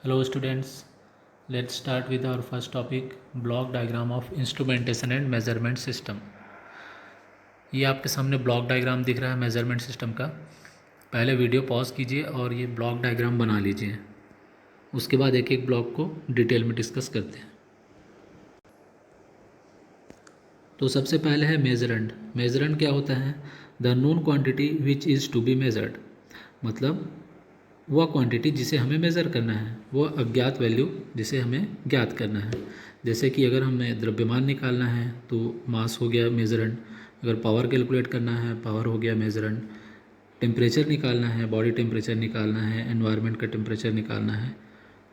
Hello students, let's start with our first topic block diagram of instrumentation and measurement system। ये आपके सामने block diagram दिख रहा है मेजरमेंट सिस्टम का। पहले वीडियो पॉज कीजिए और ये ब्लॉक डायग्राम बना लीजिए। उसके बाद एक एक ब्लॉक को डिटेल में डिस्कस करते हैं। तो सबसे पहले है मेजरेंड। मेजरेंड क्या होता है? The known quantity which is to be measured, मतलब वह क्वांटिटी जिसे हमें मेज़र करना है, वह अज्ञात वैल्यू जिसे हमें ज्ञात करना है। जैसे कि अगर हमें द्रव्यमान निकालना है तो मास हो गया मेजरेंड, अगर पावर कैलकुलेट करना है पावर हो गया मेजरेंड, टेम्परेचर निकालना है, बॉडी टेम्परेचर निकालना है, एनवायरनमेंट का टेम्परेचर निकालना है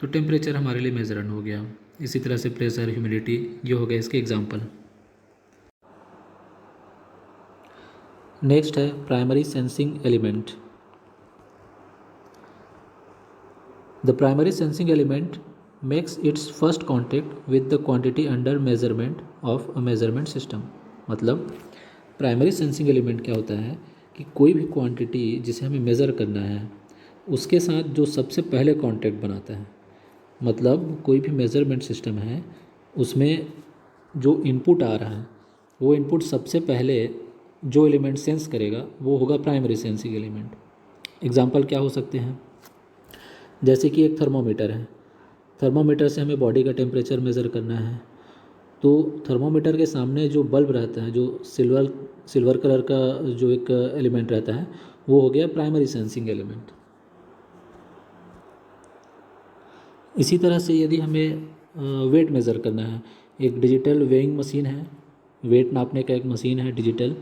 तो टेम्परेचर हमारे लिए मेजरेंड हो गया। इसी तरह से प्रेशर, ह्यूमिडिटी, ये हो गया इसके एग्जाम्पल। नेक्स्ट है primary sensing element. The primary sensing element makes its first contact with the quantity under measurement of a measurement system। मतलब प्राइमरी सेंसिंग एलिमेंट क्या होता है कि कोई भी क्वांटिटी जिसे हमें मेज़र करना है उसके साथ जो सबसे पहले कांटेक्ट बनाता है, मतलब कोई भी मेज़रमेंट सिस्टम है उसमें जो इनपुट आ रहा है वो इनपुट सबसे पहले जो एलिमेंट सेंस करेगा वो होगा प्राइमरी सेंसिंग एलिमेंट। एग्जांपल क्या हो सकते हैं? जैसे कि एक थर्मोमीटर है, थर्मोमीटर से हमें बॉडी का टेम्परेचर मेज़र करना है तो थर्मोमीटर के सामने जो बल्ब रहता है, जो सिल्वर कलर का जो एक एलिमेंट रहता है, वो हो गया प्राइमरी सेंसिंग एलिमेंट। इसी तरह से यदि हमें वेट मेज़र करना है, एक डिजिटल वेइंग मशीन है, वेट नापने का एक मशीन है डिजिटल,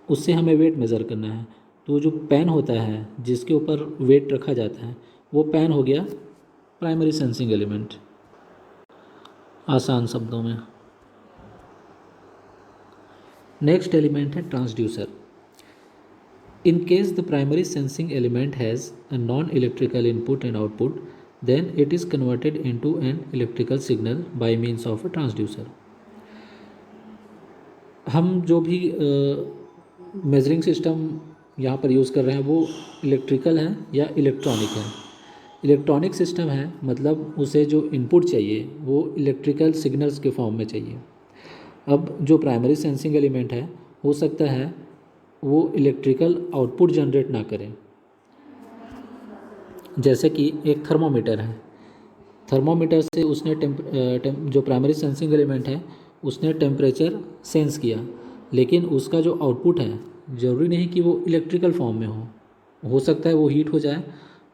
उससे हमें वेट मेज़र करना है तो जो पेन होता है जिसके ऊपर वेट रखा जाता है वो पेन हो गया प्राइमरी सेंसिंग एलिमेंट, आसान शब्दों में। नेक्स्ट एलिमेंट है transducer. In case the primary sensing element has a non electrical input and output then it is converted into an electrical signal by means of a transducer. हम जो भी measuring system यहाँ पर use कर रहे हैं वो इलेक्ट्रिकल है या इलेक्ट्रॉनिक है। इलेक्ट्रॉनिक सिस्टम है मतलब उसे जो इनपुट चाहिए वो इलेक्ट्रिकल सिग्नल्स के फॉर्म में चाहिए। अब जो प्राइमरी सेंसिंग एलिमेंट है हो सकता है वो इलेक्ट्रिकल आउटपुट जनरेट ना करें। जैसे कि एक थर्मोमीटर है, थर्मोमीटर से उसने जो प्राइमरी सेंसिंग एलिमेंट है उसने टेम्परेचर सेंस किया, लेकिन उसका जो आउटपुट है ज़रूरी नहीं कि वो इलेक्ट्रिकल फॉर्म में हो सकता है वो हीट हो जाए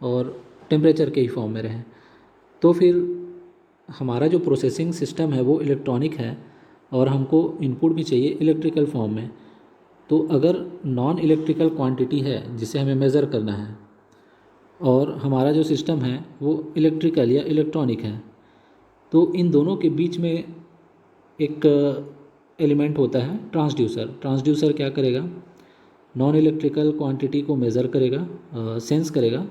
और टेम्परेचर के ही फॉर्म में रहे। तो फिर हमारा जो प्रोसेसिंग सिस्टम है वो इलेक्ट्रॉनिक है और हमको इनपुट भी चाहिए इलेक्ट्रिकल फॉर्म में। तो अगर नॉन इलेक्ट्रिकल क्वांटिटी है जिसे हमें मेज़र करना है और हमारा जो सिस्टम है वो इलेक्ट्रिकल या इलेक्ट्रॉनिक है तो इन दोनों के बीच में एक एलिमेंट होता है ट्रांसड्यूसर। ट्रांसड्यूसर क्या करेगा? नॉन इलेक्ट्रिकल क्वांटिटी को मेज़र करेगा, सेंस करेगा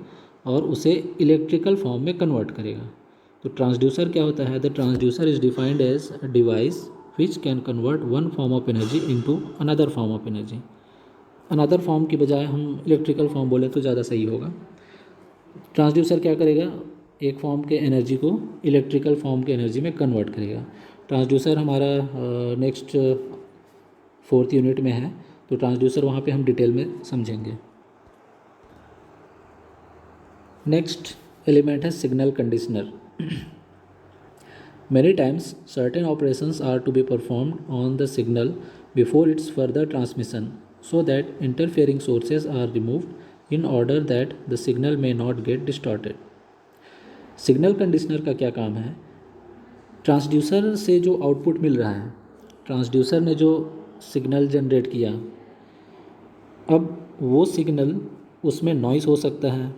और उसे इलेक्ट्रिकल फॉर्म में कन्वर्ट करेगा। तो ट्रांसड्यूसर क्या होता है? The transducer is defined as a device which can convert one form of energy into another form of energy. Another form की बजाय हम इलेक्ट्रिकल फॉर्म बोले तो ज़्यादा सही होगा। ट्रांसड्यूसर क्या करेगा? एक फॉर्म के एनर्जी को इलेक्ट्रिकल फॉर्म के एनर्जी में कन्वर्ट करेगा। ट्रांसड्यूसर हमारा नेक्स्ट 4th यूनिट में है तो ट्रांसड्यूसर वहाँ पे हम डिटेल में समझेंगे। नेक्स्ट एलिमेंट है signal conditioner. Many times certain operations are to be performed on the signal before its further transmission so that interfering sources are removed in order that the signal may not get distorted। Signal conditioner का क्या काम है? Transducer से जो output मिल रहा है, transducer ने जो सिग्नल जनरेट किया, अब वो सिग्नल उसमें नॉइज़ हो सकता है,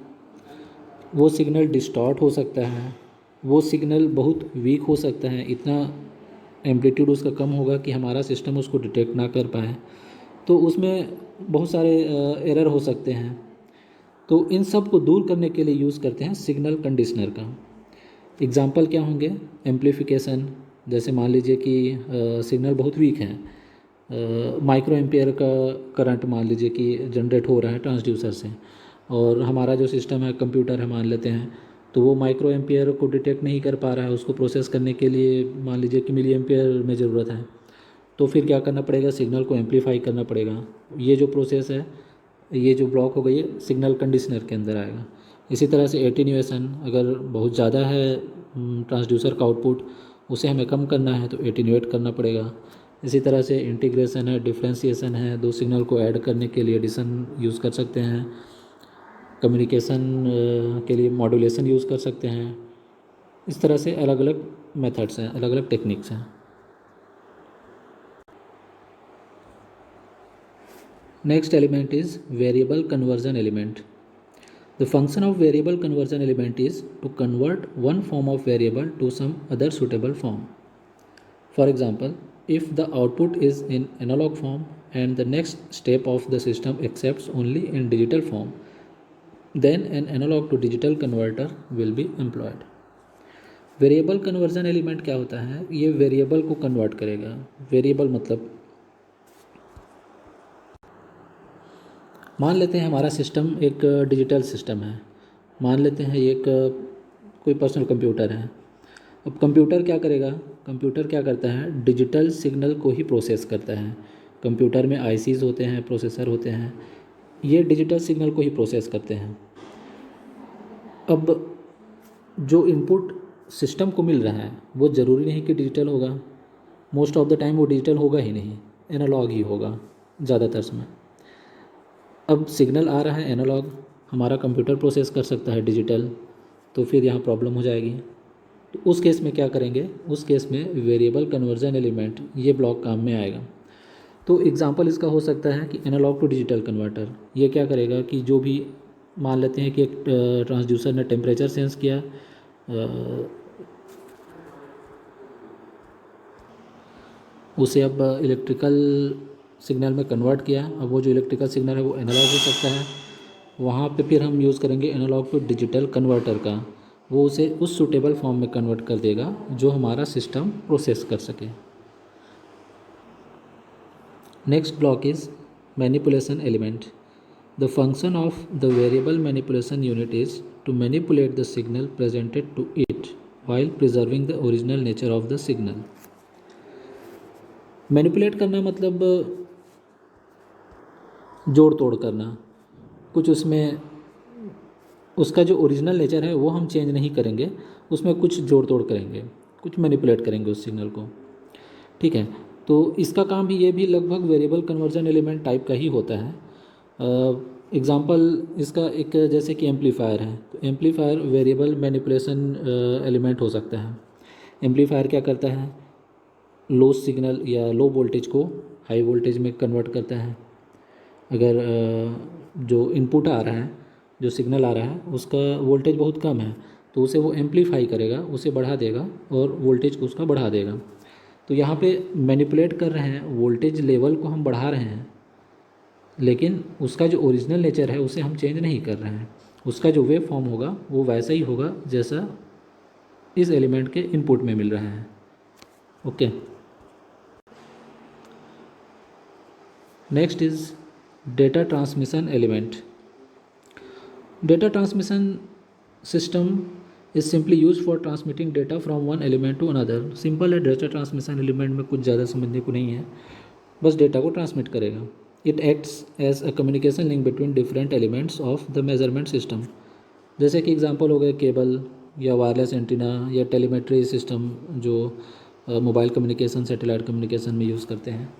वो सिग्नल डिस्टॉर्ट हो सकता है, वो सिग्नल बहुत वीक हो सकता है, इतना एम्पलीट्यूड उसका कम होगा कि हमारा सिस्टम उसको डिटेक्ट ना कर पाए, तो उसमें बहुत सारे एरर हो सकते हैं। तो इन सब को दूर करने के लिए यूज़ करते हैं सिग्नल कंडीशनर का। एग्जांपल क्या होंगे? एम्पलीफिकेशन, जैसे मान लीजिए कि सिग्नल बहुत वीक है, माइक्रो एम्पियर का करंट मान लीजिए कि जनरेट हो रहा है ट्रांसड्यूसर से और हमारा जो सिस्टम है कंप्यूटर है मान लेते हैं तो वो माइक्रो एम्पियर को डिटेक्ट नहीं कर पा रहा है, उसको प्रोसेस करने के लिए मान लीजिए कि मिली एम्पियर में ज़रूरत है, तो फिर क्या करना पड़ेगा, सिग्नल को एम्पलीफाई करना पड़ेगा। ये जो प्रोसेस है, ये जो ब्लॉक हो गई है, सिग्नल कंडीशनर के अंदर आएगा। इसी तरह से एटीन्यूएशन, अगर बहुत ज़्यादा है ट्रांसड्यूसर का आउटपुट, उसे हमें कम करना है तो एटीन्यूएट करना पड़ेगा। इसी तरह से इंटीग्रेशन है, डिफ्रेंशिएशन है, दो सिग्नल को ऐड करने के लिए एडिशन यूज़ कर सकते हैं। कम्युनिकेशन के लिए मॉड्यूलेशन यूज़ कर सकते हैं। इस तरह से अलग अलग मेथड्स हैं, अलग अलग टेक्निक्स हैं। Next element is variable conversion element. The function of variable conversion element is to convert one form of variable to some other suitable form. For example, if the output is in analog form and the next step of the system accepts only in digital form, then an analog to digital converter will be employed. Variable conversion element क्या होता है, ये variable को convert करेगा। Variable मतलब मान लेते हैं हमारा सिस्टम एक डिजिटल सिस्टम है, मान लेते हैं एक कोई पर्सनल कंप्यूटर है। अब कंप्यूटर क्या करेगा, कंप्यूटर क्या करता है, डिजिटल सिग्नल को ही प्रोसेस करता है। कंप्यूटर में आईसीज होते हैं, प्रोसेसर होते हैं, ये डिजिटल सिग्नल को ही प्रोसेस करते हैं। अब जो इनपुट सिस्टम को मिल रहा है वो ज़रूरी नहीं कि डिजिटल होगा, मोस्ट ऑफ द टाइम वो डिजिटल होगा ही नहीं, एनालॉग ही होगा ज़्यादातर समय। अब सिग्नल आ रहा है एनालॉग, हमारा कंप्यूटर प्रोसेस कर सकता है डिजिटल, तो फिर यहाँ प्रॉब्लम हो जाएगी। तो उस केस में क्या करेंगे, उस केस में वेरिएबल कन्वर्जन एलिमेंट ये ब्लॉक काम में आएगा। तो एग्जांपल इसका हो सकता है कि एनालॉग टू डिजिटल कन्वर्टर, ये क्या करेगा कि जो भी मान लेते हैं कि एक ट्रांसड्यूसर ने टेम्परेचर सेंस किया, उसे अब इलेक्ट्रिकल सिग्नल में कन्वर्ट किया। अब वो जो इलेक्ट्रिकल सिग्नल है वो एनालॉग हो सकता है, वहाँ पे फिर हम यूज़ करेंगे एनालॉग टू डिजिटल कन्वर्टर का, वो उसे उस सूटेबल फॉर्म में कन्वर्ट कर देगा जो हमारा सिस्टम प्रोसेस कर सके। Next block is manipulation element. The function of the variable manipulation unit is to manipulate the signal presented to it while preserving the original nature of the signal. Manipulate करना मतलब जोड़ तोड़ करना, कुछ उसमें उसका जो ओरिजिनल नेचर है वो हम चेंज नहीं करेंगे, उसमें कुछ जोड़ तोड़ करेंगे, कुछ मैनिपुलेट करेंगे उस सिग्नल को। ठीक है, तो इसका काम भी ये भी लगभग वेरिएबल कन्वर्जन एलिमेंट टाइप का ही होता है। एग्ज़ाम्पल इसका एक जैसे कि एम्पलीफायर है, तो एम्पलीफायर वेरिएबल मैनिपुलेशन एलिमेंट हो सकता है। एम्पलीफायर क्या करता है, लो सिग्नल या लो वोल्टेज को हाई वोल्टेज में कन्वर्ट करता है। अगर जो इनपुट आ रहा है, जो सिग्नल आ रहा है उसका वोल्टेज बहुत कम है, तो उसे वो एम्पलीफाई करेगा, उसे बढ़ा देगा और वोल्टेज को उसका बढ़ा देगा। तो यहाँ पे मैनिपुलेट कर रहे हैं, वोल्टेज लेवल को हम बढ़ा रहे हैं, लेकिन उसका जो ओरिजिनल नेचर है उसे हम चेंज नहीं कर रहे हैं। उसका जो वेव फॉर्म होगा वो वैसा ही होगा जैसा इस एलिमेंट के इनपुट में मिल रहा है। Okay, next is data transmission element. Data transmission system is simply use for transmitting data from one element to another. Simple है, डेटा ट्रांसमिशन एलिमेंट में कुछ ज़्यादा समझने को नहीं है, बस डेटा को ट्रांसमिट करेगा। It acts as a communication link between different elements of the measurement system. जैसे कि एग्जांपल हो गए केबल या वायरलेस एंटीना या टेलीमेट्री सिस्टम जो मोबाइल कम्युनिकेशन, सैटेलाइट कम्युनिकेशन में यूज़ करते हैं।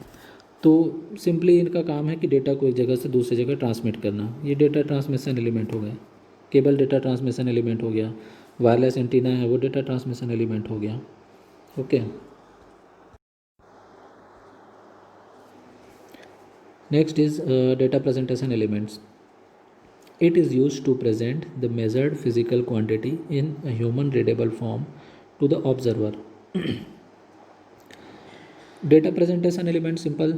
तो सिंपली इनका काम है कि डेटा को एक जगह से दूसरी जगह ट्रांसमिट करना, ये डेटा ट्रांसमिशन एलिमेंट हो गए। केबल डेटा ट्रांसमिशन एलिमेंट हो गया, वायरलेस एंटीना है वो डेटा ट्रांसमिशन एलिमेंट हो गया। Okay, next is data presentation elements. It is used to present the measured physical quantity in a human readable form to the observer. Data presentation element simple.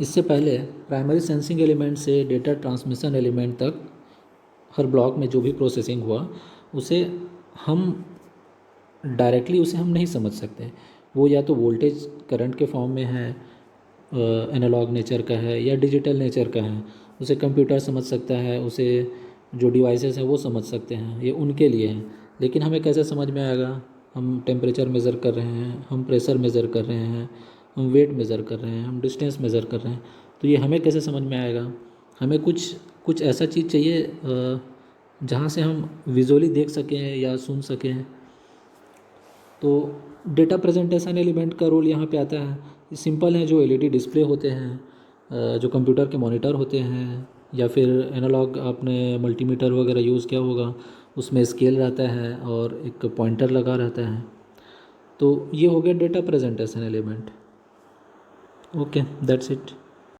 इससे पहले primary sensing element से data transmission element तक हर block में जो भी processing हुआ उसे हम डायरेक्टली उसे हम नहीं समझ सकते। वो या तो वोल्टेज करंट के फॉर्म में है, एनालॉग नेचर का है या डिजिटल नेचर का है, उसे कंप्यूटर समझ सकता है, उसे जो डिवाइसेस हैं वो समझ सकते हैं, ये उनके लिए है। लेकिन हमें कैसे समझ में आएगा? हम टेम्परेचर मेज़र कर रहे हैं, हम प्रेशर मेज़र कर रहे हैं, हम वेट मेज़र कर रहे हैं, हम डिस्टेंस मेज़र कर रहे हैं, तो ये हमें कैसे समझ में आएगा? हमें कुछ कुछ ऐसा चीज़ चाहिए जहाँ से हम विजुअली देख सकें या सुन सकें। तो डेटा प्रेजेंटेशन एलिमेंट का रोल यहाँ पे आता है। सिंपल है, जो एलईडी डिस्प्ले होते हैं, जो कंप्यूटर के मॉनिटर होते हैं, या फिर एनालॉग आपने मल्टीमीटर वगैरह यूज़ किया होगा, उसमें स्केल रहता है और एक पॉइंटर लगा रहता है। तो ये हो गया data presentation element. Okay, that's it.